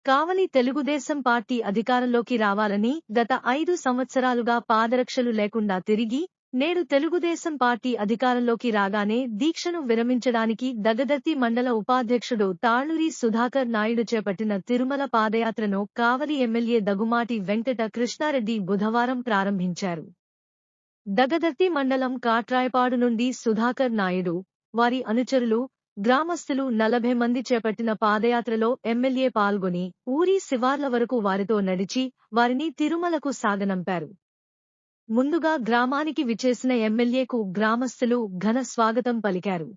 కావలి Telugu Desam party అధికారంలోకి రావాలని గత 5 సంవత్సరాలుగా పాదరక్షలు లేకుండా తిరిగి నేడు తెలుగుదేశం పార్టీ అధికారంలోకి రాగానే దీక్షను విరమించడానికి దగదర్తి మండల ఉపాధ్యక్షుడు తాళ్లూరి సుధాకర్ నాయుడు చేపట్టిన తిరుమల పాదయాత్రను కావలి ఎమ్మెల్యే దగుమాటి వెంకట కృష్ణారెడ్డి బుధవారం ప్రారంభించారు. దగదర్తి మండలం కాట్రాయపాడు నుండి సుధాకర్ నాయుడు, వారి అనుచరులు, గ్రామస్తులు 40 మంది చేపట్టిన పాదయాత్రలో ఎమ్మెల్యే పాల్గొని ఊరి శివార్ల వరకు వారితో నడిచి వారిని తిరుమలకు సాగనంపారు. ముందుగా గ్రామానికి విచేసిన ఎమ్మెల్యేకు గ్రామస్తులు ఘన స్వాగతం పలికారు.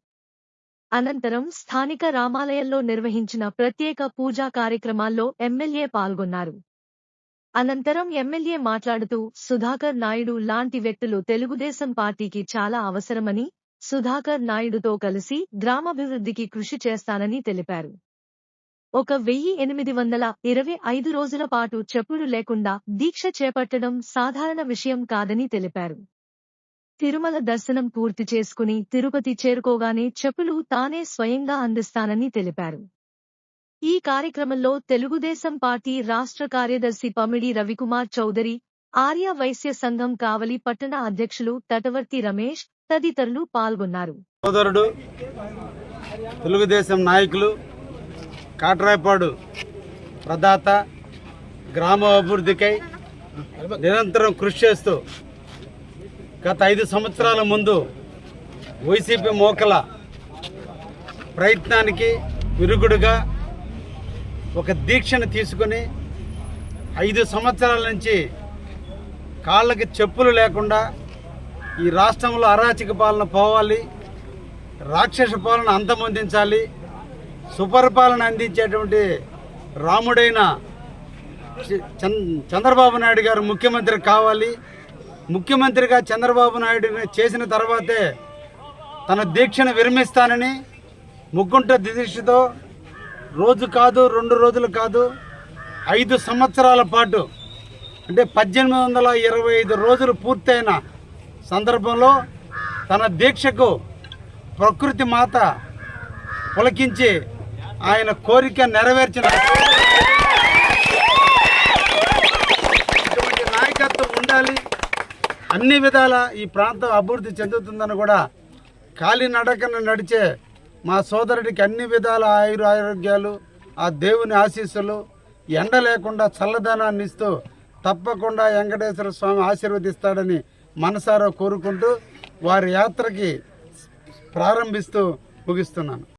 అనంతరం స్థానిక రామాలయంలో నిర్వహించిన ప్రత్యేక పూజా కార్యక్రమాల్లో ఎమ్మెల్యే పాల్గొన్నారు. అనంతరం ఎమ్మెల్యే మాట్లాడుతూ సుధాకర్ నాయుడు లాంటి వ్యక్తులు తెలుగుదేశం పార్టీకి చాలా అవసరమని, సుధాకర్ నాయుడుతో కలిసి గ్రామాభివృద్ధికి కృషి చేస్తానని తెలిపారు. 1825 రోజుల పాటు చెప్పులు లేకుండా దీక్ష చేపట్టడం సాధారణ విషయం కాదని తెలిపారు. తిరుమల దర్శనం పూర్తి చేసుకుని తిరుపతి చేరుకోగానే చెప్పులు తానే స్వయంగా అందిస్తానని తెలిపారు. ఈ కార్యక్రమంలో తెలుగుదేశం పార్టీ రాష్ట్ర కార్యదర్శి పమిడి రవికుమార్ చౌదరి, ఆర్య వైశ్య సంఘం కావలి పట్టణ అధ్యక్షులు తటవర్తి రమేష్ తదితరులు పాల్గొన్నారు. సోదరుడు తెలుగుదేశం నాయకులు కాట్రాయపాడు ప్రదాత గ్రామ అభివృద్ధికై నిరంతరం కృషి చేస్తూ గత 5 సంవత్సరాల ముందు వైసీపీ మోకల ప్రయత్నానికి విరుగుడుగా ఒక దీక్షను తీసుకుని 5 సంవత్సరాల నుంచి కాళ్ళకి చెప్పులు లేకుండా ఈ రాష్ట్రంలో అరాచక పాలన పోవాలి, రాక్షస పాలన అంతమొందించాలి, సుపరిపాలన అందించేటువంటి రాముడైన చంద్రబాబు నాయుడు గారు ముఖ్యమంత్రి కావాలి. ముఖ్యమంత్రిగా చంద్రబాబు నాయుడు చేసిన తర్వాతే తన దీక్షను విరమిస్తానని ముగ్గుంట దీక్షతో రోజు కాదు, 2 రోజులు కాదు, 5 సంవత్సరాల పాటు అంటే 1825 రోజులు పూర్తయిన సందర్భంలో తన దీక్షకు ప్రకృతి మాత పులకించి ఆయన కోరిక నెరవేర్చిన ఇటువంటి నాయకత్వం ఉండాలి. అన్ని విధాల ఈ ప్రాంతం అభివృద్ధి చెందుతుందని కూడా కాలినడకన నడిచే మా సోదరుడికి అన్ని విధాల ఆరోగ్యాలు, ఆ దేవుని ఆశీస్సులు, ఎండ లేకుండా చల్లదనాన్ని ఇస్తూ తప్పకుండా వెంకటేశ్వర స్వామి ఆశీర్వదిస్తాడని మనసారా కోరుకుంటూ వారి యాత్రకి ప్రారంభిస్తూ ముగిస్తున్నాను.